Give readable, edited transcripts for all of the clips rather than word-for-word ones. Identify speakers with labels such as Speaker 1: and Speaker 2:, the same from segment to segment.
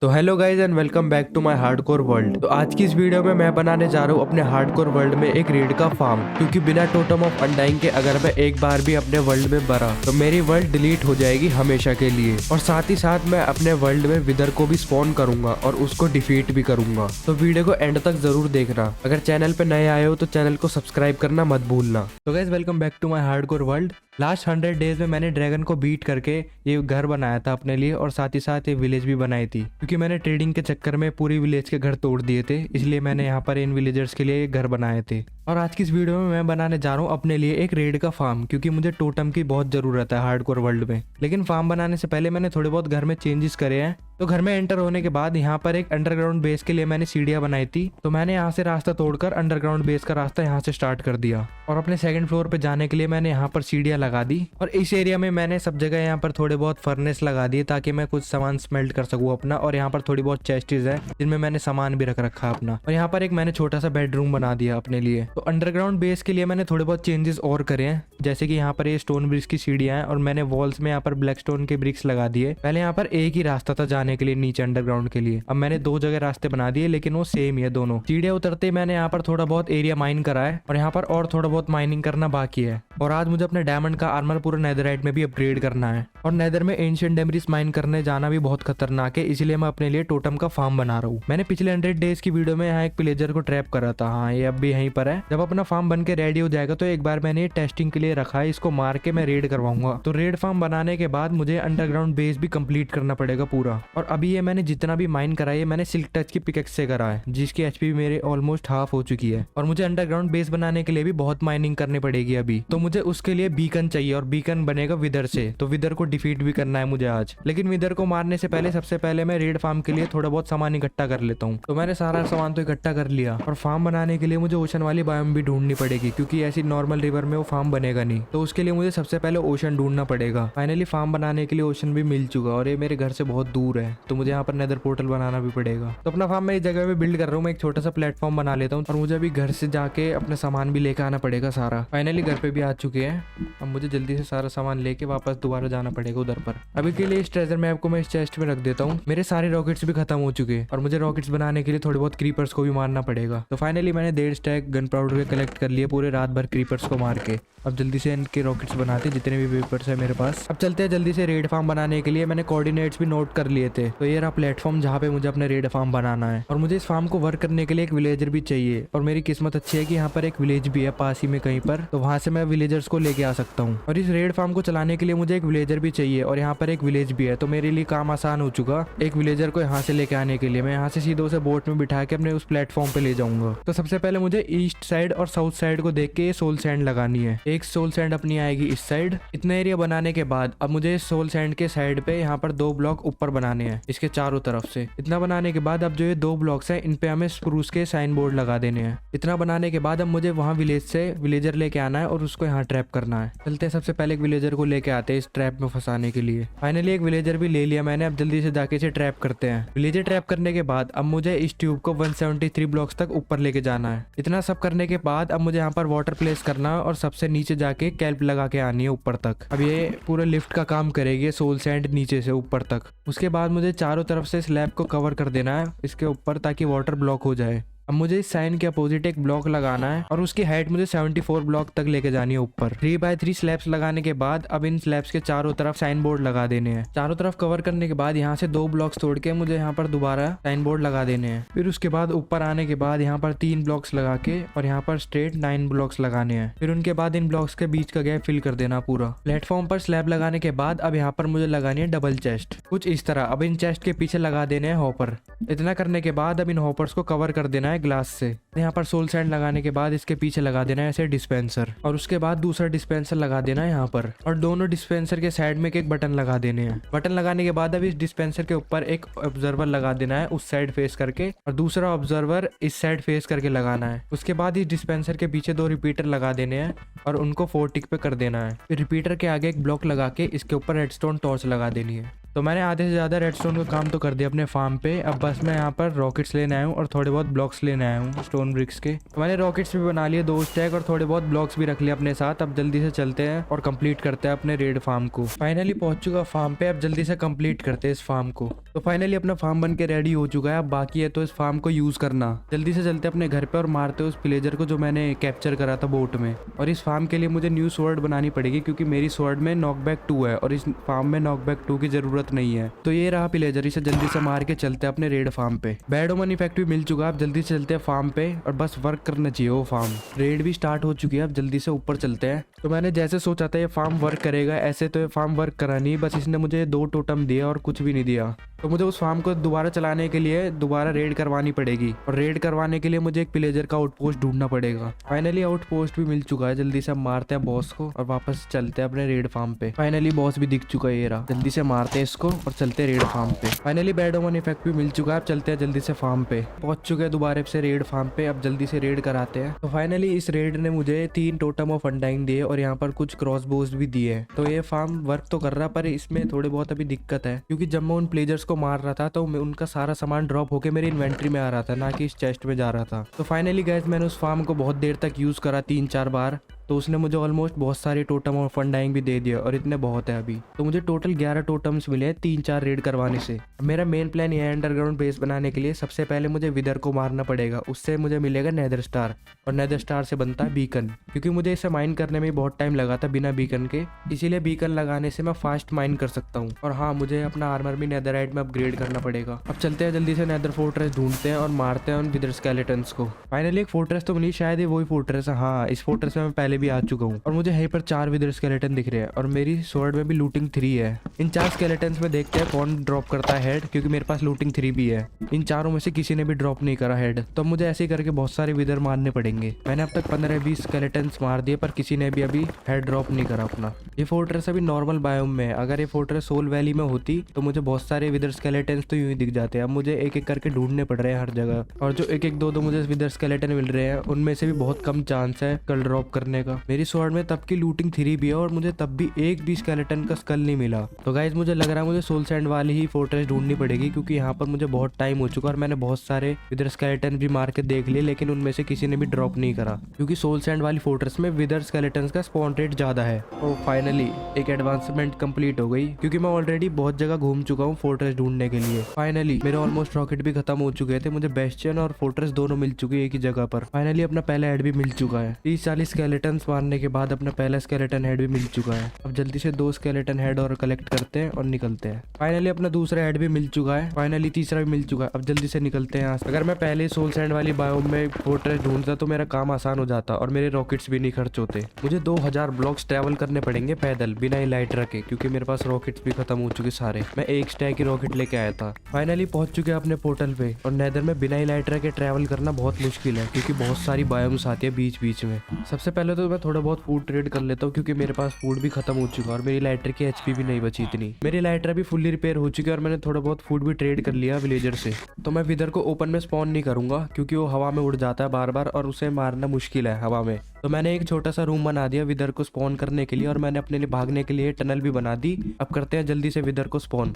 Speaker 1: तो hello guys and welcome back to my hardcore world. तो आज की इस वीडियो में मैं बनाने जा रहा हूँ अपने हार्डकोर वर्ल्ड में एक रेड का फार्म, क्योंकि बिना टोटम ऑफ अनडाइंग के अगर मैं एक बार भी अपने वर्ल्ड में मरा तो मेरी वर्ल्ड डिलीट हो जाएगी हमेशा के लिए। और साथ ही साथ मैं अपने वर्ल्ड में विदर को भी स्पॉन करूंगा और उसको डिफीट भी करूंगा। तो वीडियो को एंड तक जरूर देखना। अगर चैनल पे नए आए हो तो चैनल को सब्सक्राइब करना मत भूलना। तो guys welcome back to my hardcore world. Last 100 days में मैंने ड्रैगन को बीट करके ये घर बनाया था अपने लिए, और साथ ही साथ ये विलेज भी बनाई थी, क्योंकि मैंने ट्रेडिंग के चक्कर में पूरी विलेज के घर तोड़ दिए थे। इसलिए मैंने यहाँ पर इन विलेजर्स के लिए घर बनाए थे। और आज की इस वीडियो में मैं बनाने जा रहा हूँ अपने लिए एक रेड का फार्म, क्योंकि मुझे टोटम की बहुत जरूरत है हार्डकोर वर्ल्ड में। लेकिन फार्म बनाने से पहले मैंने थोड़े बहुत घर में चेंजेस करे हैं। तो घर में एंटर होने के बाद यहाँ पर एक अंडरग्राउंड बेस के लिए मैंने सीढ़ियां बनाई थी। तो मैंने यहाँ से रास्ता तोड़कर अंडरग्राउंड बेस का रास्ता यहाँ से स्टार्ट कर दिया, और अपने सेकंड फ्लोर पे जाने के लिए मैंने यहाँ पर सीढ़ियां लगा दी। और इस एरिया में मैंने सब जगह यहाँ पर थोड़े बहुत फर्नेस लगा दिए, ताकि मैं कुछ सामान स्मेल्ट कर सकूँ अपना। और यहाँ पर थोड़ी बहुत चेस्टेज है जिनमें मैंने सामान भी रख रखा अपना। और यहाँ पर एक मैंने छोटा सा बेडरूम बना दिया अपने लिए। तो अंडरग्राउंड बेस के लिए मैंने थोड़े बहुत चेंजेस और करे हैं, जैसे कि यहाँ पर ये स्टोन ब्रिक्स की सीढ़ियां हैं, और मैंने वॉल्स में यहाँ पर ब्लैक स्टोन के ब्रिक्स लगा दिए। पहले यहाँ पर एक ही रास्ता था जाने के लिए नीचे अंडरग्राउंड के लिए, अब मैंने दो जगह रास्ते बना दिए, लेकिन वो सेम ही है दोनों। सीढ़ियां उतरते ही मैंने यहाँ पर थोड़ा बहुत एरिया माइन करा है, और यहाँ पर और थोड़ा बहुत माइनिंग करना बाकी है। और आज मुझे अपने डायमंड का आर्मर पूरा नेदरराइट में भी अपग्रेड करना है। और नेदर में एंशिएंट डेमरीज माइन करने जाना भी बहुत खतरनाक है, इसलिए मैं अपने लिए टोटम का फार्म बना रहा हूँ। मैंने पिछले 100 डेज की वीडियो में यहाँ एक पिलेजर को ट्रैप करा था। हाँ, ये अब भी यहीं पर है। जब अपना फार्म बन के रेडी हो जाएगा तो एक बार मैंने ये टेस्टिंग के लिए रखा है, इसको मार के मैं रेड करवाऊंगा। तो रेड फार्म बनाने के बाद मुझे अंडरग्राउंड बेस भी कंप्लीट करना पड़ेगा पूरा। और अभी ये मैंने जितना भी माइन करा है मैंने सिल्क टच की पिकेक्स से करा है, जिसकी एचपी मेरे ऑलमोस्ट हाफ हो चुकी है। और मुझे अंडरग्राउंड बेस बनाने के लिए भी बहुत माइनिंग करनी पड़ेगी अभी। तो मुझे उसके लिए बीकन चाहिए, और बीकन बनेगा विदर से। तो विदर को डिफीट भी करना है मुझे आज। लेकिन विदर को मारने से पहले सबसे पहले मैं रेड फार्म के लिए थोड़ा बहुत सामान इकट्ठा कर लेता हूँ। तो मैंने सारा सामान तो इकट्ठा कर लिया। और फार्म बनाने के लिए मुझे ओशन वाली बायोम भी ढूंढनी पड़ेगी, क्योंकि ऐसी नॉर्मल रिवर में वो फार्म बनेगा नहीं। तो उसके लिए मुझे सबसे पहले ओशन ढूंढना पड़ेगा। फाइनली फार्म बनाने के लिए ओशन भी मिल चुका, और ये मेरे घर से बहुत दूर है, तो मुझे यहाँ पर नेदर पोर्टल बनाना भी पड़ेगा। तो अपना फार्म मैं इस जगह में बिल्ड कर रहा हूँ। मैं एक छोटा सा प्लेटफॉर्म बना लेता हूँ, और मुझे अभी घर से जाके अपना सामान भी लेकर आना पड़ेगा सारा। फाइनली घर पे भी आ चुके हैं। अब मुझे जल्दी से सारा सामान लेके वापस दोबारा जाना पड़ेगा उधर पर। अभी के लिए इस ट्रेजर मैप को मैं इस चेस्ट में रख देता हूँ। मेरे सारे रॉकेट्स भी खत्म हो चुके हैं, और मुझे रॉकेट्स बनाने के लिए थोड़े बहुत क्रीपर्स को भी मारना पड़ेगा। तो फाइनली मैंने 1.5 स्टैक गन पाउडर के कलेक्ट कर लिए पूरे रात भर क्रीपर्स को मार के। अब जल्दी से इनके रॉकेट्स बनाते जितने भी पेपर्स है मेरे पास। अब चलते हैं जल्दी से रेड फार्म बनाने के लिए। मैंने कोऑर्डिनेट्स भी नोट कर लिए थे। तो ये रहा प्लेटफॉर्म जहाँ पे मुझे अपने रेड फार्म बनाना है। और मुझे इस फार्म को वर्क करने के लिए एक विलेजर भी चाहिए, और मेरी किस्मत अच्छी है कि यहाँ पर एक विलेज भी है पास ही में कहीं पर। तो वहां से मैं विलेजर्स को लेके आ सकता हूँ। और इस रेड फार्म को चलाने के लिए मुझे एक विलेजर भी चाहिए, और यहाँ पर एक विलेज भी है। तो मेरे लिए काम आसान हो चुका एक विलेजर को यहाँ से लेके आने के लिए। मैं यहाँ से सीधे उसे बोट में बिठा के अपने उस प्लेटफॉर्म पे ले जाऊंगा। तो सबसे पहले मुझे ईस्ट साइड और साउथ साइड को देख के ये सोल सैंड लगानी है। एक सोल सैंड अपनी आएगी इस साइड। इतना एरिया बनाने के बाद अब मुझे सोल सैंड के साइड पे यहाँ पर 2 ब्लॉक ऊपर बनाने हैं, इसके चारों तरफ से। इतना बनाने के बाद अब जो ये 2 ब्लॉक्स हैं इन पे हमें स्प्रूस के साइन बोर्ड लगा देने हैं। इतना बनाने के बाद अब मुझे वहाँ विलेज से विलेजर लेके आना है, और उसको यहाँ ट्रैप करना है। चलते हैं सबसे पहले एक विलेजर को लेके आते हैं इस ट्रैप में फंसाने के लिए। फाइनली एक विलेजर भी ले लिया मैंने। अब जल्दी से जाके इसे ट्रैप करते हैं। विलेजर ट्रैप करने के बाद अब मुझे इस ट्यूब को 173 ब्लॉक्स तक ऊपर लेके जाना है। इतना सब करने के बाद अब मुझे यहाँ पर वाटर प्लेस करना है, और सबसे नीचे जाके कैल्प लगा के आनी है ऊपर तक। अब ये पूरा लिफ्ट का काम करेगी सोल सैंड नीचे से ऊपर तक। उसके बाद मुझे चारों तरफ से स्लैब को कवर कर देना है इसके ऊपर, ताकि वाटर ब्लॉक हो जाए। अब मुझे इस साइन के अपोजिट एक ब्लॉक लगाना है, और उसकी हाइट मुझे 74 ब्लॉक तक लेके जानी है ऊपर। 3x3 स्लैब्स लगाने के बाद अब इन स्लैब्स के चारों तरफ साइन बोर्ड लगा देने हैं। चारों तरफ कवर करने के बाद यहाँ से 2 ब्लॉक्स तोड़ के मुझे यहाँ पर दोबारा साइन बोर्ड लगा देने हैं। फिर उसके बाद ऊपर आने के बाद यहाँ पर 3 ब्लॉक्स लगा के, और यहाँ पर स्ट्रेट 9 ब्लॉक्स लगाने हैं। फिर उनके बाद इन ब्लॉक्स के बीच का गैप फिल कर देना पूरा। प्लेटफॉर्म पर स्लैब लगाने के बाद अब यहाँ पर मुझे लगानी है डबल चेस्ट, कुछ इस तरह। अब इन चेस्ट के पीछे लगा देने हैं हॉपर। इतना करने के बाद अब इन हॉपर्स को कवर कर देना है ग्लास से। यहाँ पर सोल सैंड लगाने के बाद इसके पीछे लगा देना है ऐसे डिस्पेंसर, और उसके बाद दूसरा डिस्पेंसर लगा देना है यहाँ पर। और दोनों डिस्पेंसर के साइड में एक बटन लगा देने हैं। बटन लगाने के बाद अब इस डिस्पेंसर के ऊपर एक ऑब्जर्वर लगा देना है उस साइड फेस करके, और दूसरा ऑब्जर्वर इस साइड फेस करके लगाना है। उसके बाद इस डिस्पेंसर के पीछे 2 रिपीटर लगा देने हैं, और उनको 4 टिक पे कर देना है। फिर रिपीटर के आगे एक ब्लॉक लगा के इसके ऊपर रेडस्टोन टॉर्च लगा देनी है। तो मैंने आधे से ज्यादा रेडस्टोन का काम तो कर दिया अपने फार्म पे। अब बस मैं यहाँ पर रॉकेट्स लेने आया हूँ और थोड़े बहुत ब्लॉक्स लेने आया हूँ स्टोन ब्रिक्स के। तो मैंने रॉकेट्स भी बना लिए 2 स्टैक और थोड़े बहुत ब्लॉक्स भी रख लिए अपने साथ। अब जल्दी से चलते हैं और कंप्लीट करते हैं अपने रेड फार्म को। फाइनली पहुंच चुका फार्म पे। अब जल्दी से कंप्लीट करते हैं इस फार्म को। तो फाइनली अपना फार्म बन के रेडी हो चुका है। अब बाकी है तो इस फार्म को यूज करना। जल्दी से चलते अपने घर पे और मारते उस विलेजर को जो मैंने कैप्चर करा था बोट में। और इस फार्म के लिए मुझे न्यू स्वॉर्ड बनानी पड़ेगी क्योंकि मेरी स्वॉर्ड में नॉकबैक 2 है और इस फार्म में नॉकबैक 2 की जरूरत नहीं है। तो ये रहा विलेजर, इसे जल्दी से मार के चलते हैं अपने रेड फार्म पे। बैड ओमन इफेक्ट भी मिल चुका है। अब जल्दी से चलते हैं फार्म पे और बस वर्क करना चाहिए वो फार्म। रेड भी स्टार्ट हो चुकी है। अब जल्दी से ऊपर चलते हैं। तो मैंने जैसे सोचा था ये फार्म वर्क करेगा, ऐसे तो ये फार्म वर्क करा नहीं। बस इसने मुझे 2 टोटम दिया और कुछ भी नहीं दिया। तो मुझे उस फार्म को दोबारा चलाने के लिए दोबारा रेड करवानी पड़ेगी और रेड करवाने के लिए मुझे एक विलेजर का आउटपोस्ट ढूंढना पड़ेगा। फाइनली आउटपोस्ट भी मिल चुका है। जल्दी से मारते हैं बॉस को और वापस चलते हैं अपने रेड फार्म पे। फाइनली बॉस भी दिख चुका है, ये रहा। जल्दी से मारते हैं इसको और चलते हैं रेड फार्म पे। फाइनली बैड ओमन इफेक्ट भी मिल चुका है। अब चलते हैं जल्दी से फार्म पे। पहुंच चुके हैं दोबारा से रेड फार्म पे। अब जल्दी से रेड कराते हैं। तो फाइनली इस रेड ने मुझे 3 टोटम ऑफ अनडाइंग दिए और यहाँ पर कुछ क्रॉस बोज भी दिए। तो ये फार्म वर्क तो कर रहा, पर इसमें थोड़े बहुत अभी दिक्कत है क्योंकि जब मैं उन प्लेजर्स को मार रहा था तो उनका सारा सामान ड्रॉप होके मेरी इन्वेंट्री में आ रहा था, ना कि इस चेस्ट में जा रहा था। तो फाइनली गाइस मैंने उस फार्म को बहुत देर तक यूज करा, 3-4 बार। तो उसने मुझे ऑलमोस्ट बहुत सारे टोटम और फंडाइंग भी दे दिया और इतने बहुत है अभी। तो मुझे टोटल 11 टोटम्स मिले हैं 3-4 रेड करवाने से। मेरा मेन प्लान ये है अंडरग्राउंड बेस बनाने के लिए सबसे पहले मुझे विदर को मारना पड़ेगा, उससे मुझे मिलेगा नेदर स्टार और नेदर स्टार से बनता है बीकन। क्योंकि मुझे इसे माइन करने में बहुत टाइम लगा था बिना बीकन के, इसीलिए बीकन लगाने से मैं फास्ट माइन कर सकता हूँ। और हाँ, मुझे अपना आर्मर भी नेदरराइट में अपग्रेड करना पड़ेगा। अब चलते हैं जल्दी से नेदर फोर्ट्रेस ढूंढते हैं और मारते हैं उन विदर स्केलेटन्स को। फाइनली एक फोर्ट्रेस तो मिली, शायद ये वही फोर्ट्रेस है। हाँ, इस फोर्ट्रेस में मैं पहले भी आ चुका हूँ और मुझे यहीं पर 4 विदर स्केलेटन दिख रहे हैं और मेरी स्वॉर्ड में भी लूटिंग 3 है। इन 4 स्केलेटन्स में देखते हैं कौन ड्रॉप करता है हेड, क्योंकि मेरे पास लूटिंग 3 भी है। इन चारों में से किसी ने भी ड्रॉप नहीं करा हेड, तो मुझे ऐसे ही करके बहुत सारे विदर मारने पड़ेंगे। मैंने अब तक 15-20 स्केलेटन्स मार दिए पर किसी ने भी अभी हेड ड्रॉप नहीं करा अपना। ये फोर्ट्रेस अभी नॉर्मल बायोम में है। अगर ये फोर्ट्रेस सोल वैली में होती तो मुझे बहुत सारे विदर स्केलेटन्स तो यूं ही दिख जाते हैं। अब मुझे एक एक करके ढूंढने पड़ रहे हैं हर जगह, और जो एक एक दो मुझे विदर स्केलेटन मिल रहे हैं उनमें से भी बहुत कम चांस है कल ड्रॉप करने का। मेरी स्वॉर्ड में तब की लूटिंग 3 भी है और मुझे तब भी एक भी स्केलेटन का स्कल नहीं मिला। तो गाइज मुझे लग रहा है मुझे सोल सैंड वाली ही फोर्ट्रेस ढूंढनी पड़ेगी, क्योंकि यहाँ पर मुझे बहुत टाइम हो चुका और मैंने बहुत सारे विदर स्केलेटन भी मार के देख लिए, लेकिन उनमें से किसी ने भी ड्रॉप नहीं करा, क्योंकि सोल सैंड वाली फोर्ट्रेस में विदर स्केलेटन का स्पॉन रेट ज्यादा है। और फाइनली एक एडवांसमेंट कंप्लीट हो गई, क्योंकि मैं ऑलरेडी बहुत जगह घूम चुका हूँ फोर्ट्रेस ढूंढने के लिए। फाइनली मेरे ऑलमोस्ट रॉकेट भी खत्म हो चुके थे, मुझे बेस्टियन और फोर्ट्रेस दोनों मिल चुकी है एक ही जगह पर। फाइनली अपना पहला हेड भी मिल चुका है। 30-40 स्केलेटन मारने के बाद अपना पहला स्केलेटन हेड भी मिल चुका है। अब जल्दी से 2 स्केलेटन हेड और कलेक्ट करते हैं और निकलते हैं। फाइनली अपना दूसरा हेड भी मिल चुका है। फाइनली तीसरा भी मिल चुका है। अब जल्दी से निकलते हैं यहाँ से। अगर मैं पहले सोल सैंड वाली बायोम में फोर्ट्रेस ढूंढता तो मेरा काम आसान हो जाता और मेरे रॉकेट्स भी नहीं खर्च होते। मुझे 2000 ब्लॉक्स ट्रैवल करने पड़ेंगे पैदल बिना इलाइट्रा के, क्योंकि मेरे पास रॉकेट्स भी खत्म हो चुके सारे। मैं एक स्टैक की रॉकेट लेके आया था। फाइनली पहुंच चुके हैं अपने पोर्टल पे, और नेदर में बिना इलाइट्रा के ट्रैवल करना बहुत मुश्किल है, क्योंकि बहुत सारी बायोम्स आती है बीच बीच में। सबसे पहले तो मैं थोड़ा बहुत फूड ट्रेड कर लेता हूँ, क्योंकि मेरे पास फूड भी खत्म हो चुका और मेरी लाइटर की एचपी भी नहीं बची इतनी। मेरी लाइटर भी फुल्ली रिपेयर हो चुकी है और मैंने थोड़ा बहुत फूड भी ट्रेड कर लिया विलेजर से। तो मैं विदर को ओपन में स्पॉन नहीं करूंगा, क्योंकि वो हवा में उड़ जाता है बार बार और उसे मारना मुश्किल है हवा में। तो मैंने एक छोटा सा रूम बना दिया विदर को स्पॉन करने के लिए, और मैंने अपने लिए भागने के लिए टनल भी बना दी। अब करते हैं जल्दी से विदर को स्पॉन।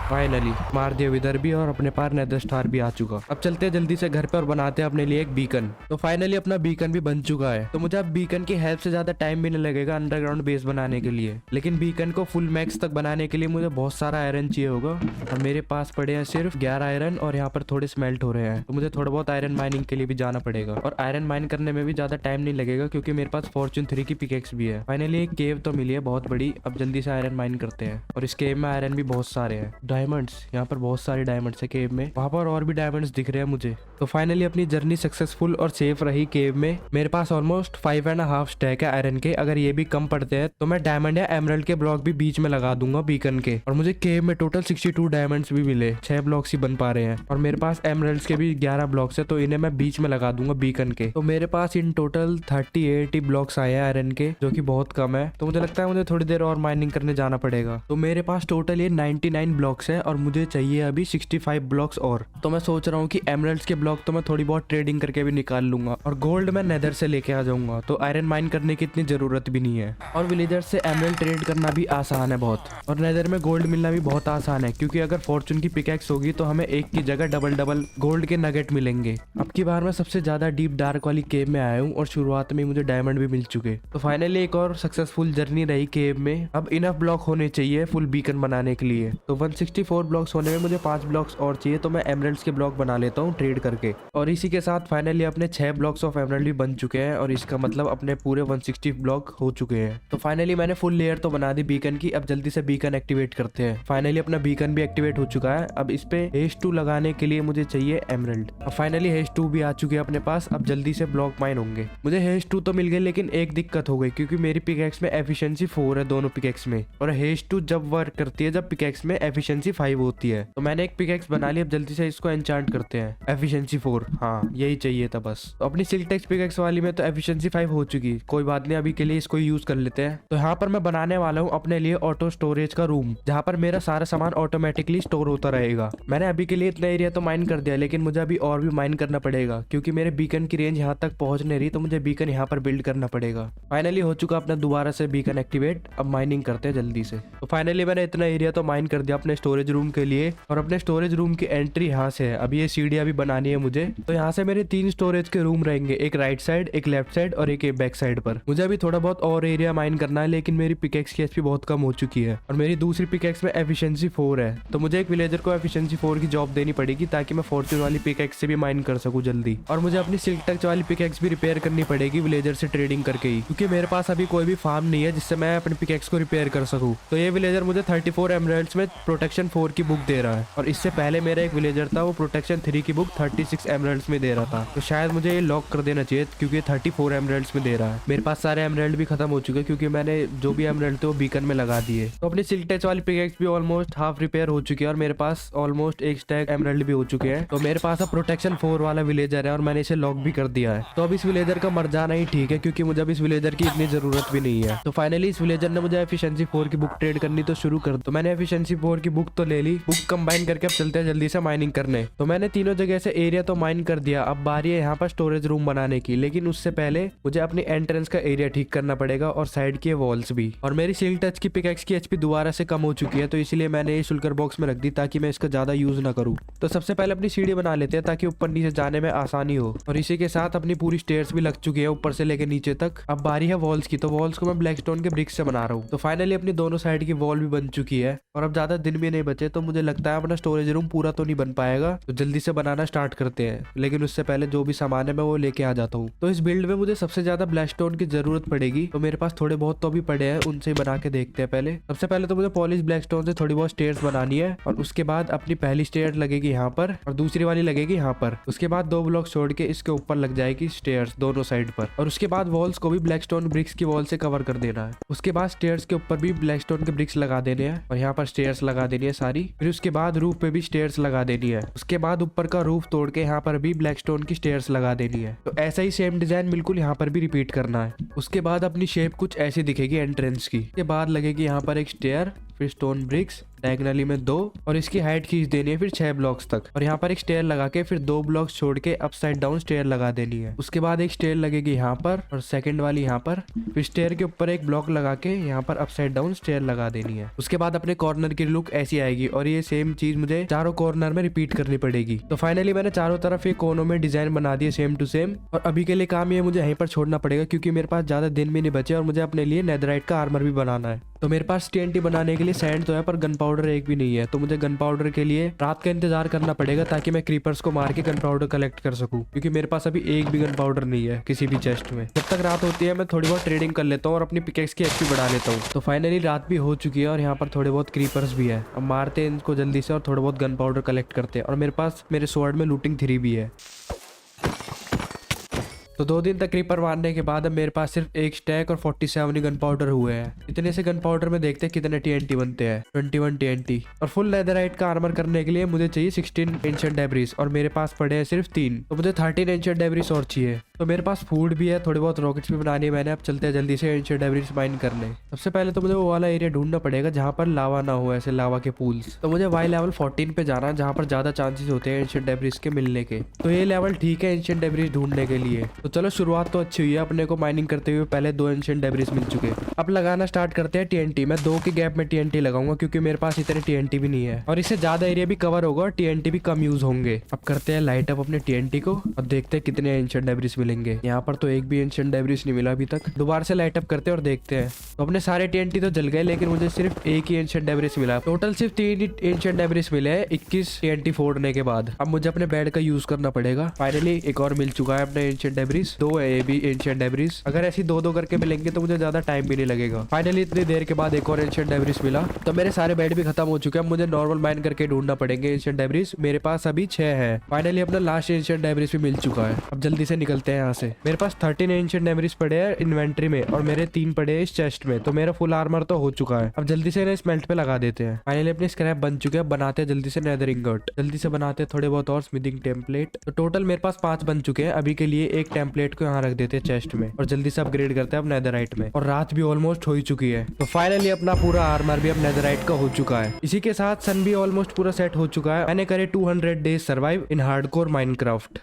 Speaker 1: फाइनली मार दिया विदर भी और अपने पास नेदर स्टार भी आ चुका। अब चलते हैं जल्दी से घर पे और बनाते हैं अपने लिए एक बीकन। तो फाइनली अपना बीकन भी बन चुका है। तो मुझे अब बीकन की हेल्प से ज्यादा टाइम भी नहीं लगेगा अंडरग्राउंड बेस बनाने के लिए, लेकिन बीकन को फुल मैक्स तक बनाने के लिए मुझे बहुत सारा आयरन चाहिए होगा, और मेरे पास पड़े हैं सिर्फ 11 आयरन और यहाँ पर थोड़े स्मेल्ट हो रहे हैं। तो मुझे थोड़ा बहुत आयरन माइनिंग के लिए भी जाना पड़ेगा, और आयरन माइन करने में भी ज्यादा टाइम नहीं लगेगा, क्योंकि मेरे पास फॉर्चून 3 की पिकेक्स भी है। फाइनली एक केव तो मिली है बहुत बड़ी। अब जल्दी से आयरन माइन करते हैं, और इस केव में आयरन भी बहुत सारे हैं। डायमंड्स, यहाँ पर बहुत सारे डायमंड्स है केव में, वहां पर और भी डायमंड्स दिख रहे हैं मुझे। तो फाइनली अपनी जर्नी सक्सेसफुल और सेफ रही केव में। मेरे पास ऑलमोस्ट 5.5 स्टैक है आयरन के। अगर ये भी कम पड़ते हैं तो मैं डायमंड या एमरल्ड के ब्लॉक भी बीच में लगा दूंगा बीकन के। और मुझे केव में टोटल 62 डायमंड्स भी मिले, 6 ब्लॉक्स ही बन पा रहे हैं, और मेरे पास एमरल्ड्स के भी 11 ब्लॉक्स है, तो इन्हें मैं बीच में लगा दूंगा बीकन के। तो मेरे पास इन टोटल 38 ब्लॉक्स आए हैं आयरन के, जो कि बहुत कम है। तो मुझे लगता है मुझे थोड़ी देर और माइनिंग करने जाना पड़ेगा। तो मेरे पास टोटल ये 99 ब्लॉक्स है, और मुझे चाहिए अभी 65 ब्लॉक्स और। तो मैं सोच रहा हूँ कि एमरल्ड्स के ब्लॉक तो मैं थोड़ी बहुत ट्रेडिंग करके भी निकाल लूंगा और गोल्ड मैं नेदर से लेके आ जाऊंगा, तो आयरन माइन करने की इतनी जरूरत भी नहीं है। और विलेजर्स से एमरल्ड ट्रेड करना भी आसान है बहुत, और नेदर में गोल्ड मिलना भी बहुत आसान है, क्योंकि अगर फॉर्चून की पिकैक्स होगी तो हमें एक की जगह डबल डबल गोल्ड के नगेट मिलेंगे। अब की बार मैं सबसे ज्यादा डीप डार्क वाली केव में आया हूँ और शुरुआत में मुझे डायमंड भी मिल चुके। तो फाइनली एक और सक्सेसफुल जर्नी रही केव में। अब इनफ ब्लॉक होने चाहिए फुल बीकन बनाने के लिए। तो 164 ब्लॉक्स होने में मुझे 5 ब्लॉक्स और चाहिए, तो मैं एमरल्ड्स के ब्लॉक बना लेता हूँ ट्रेड करके। और इसी के साथ फाइनली अपने 6 ब्लॉक्स ऑफ एमरल्ड भी बन चुके हैं, और इसका मतलब अपने पूरे 160 ब्लॉक हो चुके हैं। तो फाइनली मैंने फुल लेयर तो बना दी बीकन की। अब जल्दी से बीकन एक्टिवेट करते हैं। फाइनली अपना बीकन भी एक्टिवेट हो चुका है। अब इस पे हेज 2 लगाने के लिए मुझे चाहिए एमरल्ड। अब फाइनली हेज 2 भी आ चुके हैं अपने पास। अब जल्दी से ब्लॉक माइन होंगे। मुझे हेज 2 तो मिल गए, लेकिन एक दिक्कत हो गई, क्योंकि मेरी पिकैक्स में एफिशिएंसी 4 है दोनों पिकैक्स में, और हेज 2 जब वर्क करती है जब पिकैक्स में एफिशिएंसी 5 होती है। तो मैंने एक पिकैक्स बना ली। अब जल्दी से इसको एन्चांट करते हैं। एफिशिएंसी 4, हाँ यही चाहिए था बस। तो अपनी सिल्टेक्स पिकैक्स वाली में तो एफिशिएंसी 5 हो चुकी, कोई बात नहीं, अभी के लिए इसको यूज कर लेते हैं। तो यहाँ पर मैं बनाने वाला हूँ अपने लिए ऑटो स्टोरेज का रूम, जहाँ पर मेरा सारा सामान ऑटोमेटिकली स्टोर होता रहेगा। मैंने अभी के लिए इतना एरिया तो माइन कर दिया, लेकिन मुझे अभी और भी माइन करना पड़ेगा, क्योंकि मेरे बीकन की रेंज यहाँ तक पहुंच नहीं रही, तो मुझे बीकन यहाँ पर बिल्ड करना पड़ेगा। फाइनली हो चुका अपना दोबारा से बीकन एक्टिवेट। अब माइनिंग करते हैं जल्दी से। तो फाइनली मैंने इतना एरिया तो माइन कर दिया अपने स्टोरेज रूम के लिए, और अपने स्टोरेज रूम की एंट्री यहाँ से है। अभी ये सीढ़ियाँ भी बनानी है मुझे। तो यहाँ से मेरे 3 स्टोरेज के रूम रहेंगे, एक राइट साइड, एक लेफ्ट साइड और एक बैक साइड पर। मुझे अभी थोड़ा बहुत और एरिया माइन करना है, लेकिन मेरी पिकैक्स की एचपी बहुत कम हो चुकी है, और मेरी दूसरी पिकैक्स में एफिशिएंसी 4 है। तो मुझे एक विलेजर को एफिशिएंसी 4 की जॉब देनी पड़ेगी, ताकि मैं फॉर्चून वाली पिकैक्स से भी माइन कर सकूं जल्दी। और मुझे अपनी सिल्क टच वाली पिकैक्स भी रिपेयर करनी पड़ेगी विलेजर से ट्रेडिंग करके ही, क्योंकि मेरे पास अभी कोई भी फार्म नहीं है जिससे मैं अपनी पिकैक्स को रिपेयर कर सकूं। तो ये विलेजर मुझे 34 एमरल्ड्स में प्रोटेक्शन 4 की बुक दे रहा है, और इससे पहले मेरा एक विलेजर था, वो प्रोटेक्शन 3 की बुक 36 एमरल्ड्स में दे रहा था। तो शायद मुझे ये लॉक कर देना चाहिए, क्योंकि 34 एमरल्ड्स में दे रहा है। मेरे पास सारे एमरल्ड भी खत्म हो चुके हैं, क्योंकि मैंने जो भी एमरल्ड थे वो बीकन में लगा दिए। तो अपनी सिल्क टच वाली पिकैक्स भी ऑलमोस्ट हाफ रिपेयर हो चुकी है, और मेरे पास ऑलमोस्ट एक स्टैक एमरल्ड भी हो चुके हैं। तो मेरे पास अब प्रोटेक्शन 4 वाला विलेजर है, और मैंने इसे लॉक भी कर दिया है। तो अब इस विलेजर का मर जाना ही ठीक है, क्योंकि मुझे अब इस विलेजर की इतनी जरूरत भी नहीं है। तो फाइनली इस विलेजर ने मुझे एफिशिएंसी 4 की बुक ट्रेड करनी तो शुरू कर। तो मैंने एफिशिएंसी 4 की बुक तो ले ली। बुक कंबाइन करके अब चलते हैं जल्दी से माइनिंग करने। तो मैंने तीनों जगह से एरिया तो माइन कर दिया। अब बारी है यहाँ पर स्टोरेज रूम बनाने की, लेकिन उससे पहले मुझे अपनी एंट्रेंस का एरिया ठीक करना पड़ेगा, और साइड के वॉल्स भी। और मेरी सिल्क टच की पिकैक्स की एचपी दोबारा से कम हो चुकी है, तो इसलिए मैंने ये शुल्कर बॉक्स में रख दी, ताकि मैं इसका ज्यादा यूज ना करूँ। तो सबसे पहले अपनी सीढ़ी बना लेते हैं, ताकि ऊपर नीचे जाने में आसानी हो। और इसी के साथ अपनी पूरी स्टेयर्स भी लग चुकी है ऊपर से लेकर नीचे तक। अब बारी है वॉल्स की। तो वॉल्स को मैं ब्लैकस्टोन के ब्रिक्स से बना रहा हूँ। तो फाइनली अपनी दोनों साइड की वॉल भी बन चुकी है, और अब ज्यादा दिन भी नहीं बचे। तो मुझे लगता है अपना स्टोरेज रूम पूरा तो नहीं बन पाएगा, तो जल्दी से बनाना स्टार्ट करते हैं। लेकिन उससे पहले जो भी सामान है मैं वो लेके आ जाता हूँ। तो इस बिल्ड में मुझे सबसे ज्यादा ब्लैकस्टोन की जरूरत पड़ेगी। तो मेरे पास थोड़े बहुत तो भी पड़े हैं, उनसे ही बना के देखते हैं। पहले सबसे पहले तो मुझे पॉलिश ब्लैकस्टोन से थोड़ी बहुत स्टेयर्स बनानी है, और उसके बाद अपनी पहली स्टेयर लगेगी यहाँ पर, और दूसरी वाली लगेगी यहाँ पर। उसके बाद 2 ब्लॉक छोड़ के इसके ऊपर लग जाएगी स्टेयर्स दोनों साइड पर। और उसके बाद वॉल्स को भी ब्लैकस्टोन ब्रिक्स की वॉल से कवर कर देना है। उसके बाद स्टेयर्स के ऊपर भी ब्लैकस्टोन के ब्रिक्स लगा देने हैं, और यहाँ पर स्टेयर्स लगा देनी है सारी। फिर उसके बाद रूफ पे भी स्टेयर्स लगा देनी है। उसके बाद ऊपर का रूफ तोड़ के यहाँ पर भी ब्लैकस्टोन की स्टेयर्स लगा देनी है। तो ऐसा ही सेम डिजाइन बिल्कुल यहाँ पर भी रिपीट करना है। उसके बाद अपनी शेप कुछ ऐसी दिखेगी एंट्रेंस की। उसके बाद लगेगी यहाँ पर एक स्टेयर, फिर स्टोन ब्रिक्स डायगोनली में 2, और इसकी हाइट खींच देनी है फिर 6 ब्लॉक्स तक। और यहाँ पर एक स्टेयर लगा के फिर 2 ब्लॉक्स छोड़ के अपसाइड डाउन स्टेयर लगा देनी है। उसके बाद एक स्टेयर लगेगी यहाँ पर, और सेकंड वाली यहाँ पर। फिर स्टेयर के ऊपर एक ब्लॉक लगा के यहाँ पर अपसाइड डाउन स्टेयर लगा देनी है। उसके बाद अपने कॉर्नर की लुक ऐसी आएगी, और ये सेम चीज मुझे चारों कॉर्नर में रिपीट करनी पड़ेगी। तो फाइनली मैंने चारों तरफ ये कोनों में डिजाइन बना दिए सेम टू सेम। और अभी के लिए काम ये मुझे यहीं पर छोड़ना पड़ेगा, क्योंकि मेरे पास ज्यादा दिन भी नहीं बचे, और मुझे अपने लिए नेदराइट का आर्मर भी बनाना है। तो मेरे पास TNT बनाने के लिए सैंड तो है, पर गन पाउडर एक भी नहीं है। तो मुझे गन पाउडर के लिए रात का इंतजार करना पड़ेगा, ताकि मैं क्रीपर्स को मार के गन पाउडर कलेक्ट कर सकूं, क्योंकि मेरे पास अभी एक भी गन पाउडर नहीं है किसी भी चेस्ट में। जब तक रात होती है मैं थोड़ी बहुत ट्रेडिंग कर लेता हूँ, और अपनी पिकेक्स की एचपी बढ़ा लेता हूँ। तो फाइनली रात भी हो चुकी है, और यहाँ पर थोड़े बहुत क्रीपर्स भी है। अब मारते हैं इनको जल्दी से, और थोड़ा बहुत गन पाउडर कलेक्ट करते हैं। और मेरे पास मेरे स्वॉर्ड में लूटिंग 3 भी है। तो 2 दिन तक क्रीपर मारने के बाद अब मेरे पास सिर्फ एक स्टैक और 47 गन पाउडर हुए हैं। इतने से गन पाउडर में देखते हैं कितने TNT बनते हैं। 21 TNT। और फुल लेदराइट का आर्मर करने के लिए मुझे चाहिए 16 एंशिएंट डेब्रिस, और मेरे पास पड़े हैं सिर्फ 3। तो मुझे 13 एंशिएंट डेब्रिस और चाहिए। तो मेरे पास फूड भी है, थोड़ी बहुत रॉकेट्स भी बनानी है मैंने। अब चलते हैं जल्दी से एंशिएंट डेब्रिस माइन करने। सबसे पहले तो मुझे वो वाला एरिया ढूंढना पड़ेगा जहाँ पर लावा ना हो, ऐसे लावा के पूल्स। तो मुझे वाई लेवल 14 पे जाना है जहाँ पर ज्यादा चांसेस होते हैं एंशिएंट डेब्रिस के मिलने के। तो ये लेवल ठीक है एंशिएंट डेब्रिस ढूंढने के लिए। तो चलो शुरुआत तो अच्छी हुई है, अपने को माइनिंग करते हुए पहले 2 एंशिएंट डेब्रिस मिल चुके। अब लगाना स्टार्ट करते हैं TNT। मैं 2 के गैप में TNT लगाऊंगा क्योंकि मेरे पास इतने TNT भी नहीं है और इससे ज्यादा एरिया भी कवर होगा और TNT भी कम यूज होंगे। अब करते हैं लाइट अप अपने TNT को और देखते हैं कितने एंशिएंट डेब्रिस मिलेंगे। यहाँ पर तो एक भी एंशिएंट डेब्रिस नहीं मिला अभी तक। दोबारा से लाइट अप करते हैं और देखते हैं। तो अपने सारे TNT तो जल गए लेकिन मुझे सिर्फ एक ही एंशिएंट डेब्रिस मिला। टोटल सिर्फ 3 एंशिएंट डेब्रिस मिले हैं 21 TNT फोड़ने के बाद। अब मुझे अपने बेड का यूज करना पड़ेगा। फाइनली एक और मिल चुका है अपने एंशिएंट डेब्रिस। 2 है ये भी एंशिएंट डेब्रिस। अगर ऐसी 2-2 करके मिलेंगे तो मुझे ज्यादा टाइम भी नहीं लगेगा। फाइनली इतनी देर के बाद एक और एंशिएंट डेब्रिस मिला। तो मेरे सारे बेड भी खत्म हो चुके हैं। मुझे नॉर्मल माइन करके ढूंढना पड़ेंगे एंशिएंट डेब्रिस। मेरे पास अभी 6 है। फाइनली अपना लास्ट एंशिएंट डेब्रिस भी मिल चुका है। अब जल्दी से निकलते हैं यहाँ से। मेरे पास 13 एंशिएंट डेब्रिस पड़े हैं इन्वेंट्री में और मेरे 3 पड़े हैं इस चेस्ट में। तो मेरा फुल आर्मर तो हो चुका है। अब जल्दी से इन्हें स्मेल्ट पे लगा देते हैं। फाइनली अपने स्क्रैप बन चुके हैं। बनाते हैं जल्दी से नेदर इंगोट। जल्दी से बनाते हैं थोड़े बहुत और स्मिथिंग टेम्पलेट। तो टोटल मेरे पास 5 बन चुके हैं। अभी के लिए एक टेम्पलेट को यहाँ रख देते हैं चेस्ट में और जल्दी से अपग्रेड करते हैं अब नेदरराइट में। और रात भी ऑलमोस्ट हो ही चुकी है। तो फाइनली अपना पूरा आर्मर भी अब नेदरराइट का हो चुका है। इसी के साथ सन भी ऑलमोस्ट पूरा सेट हो चुका है। मैंने करे 200 days survive in hardcore Minecraft.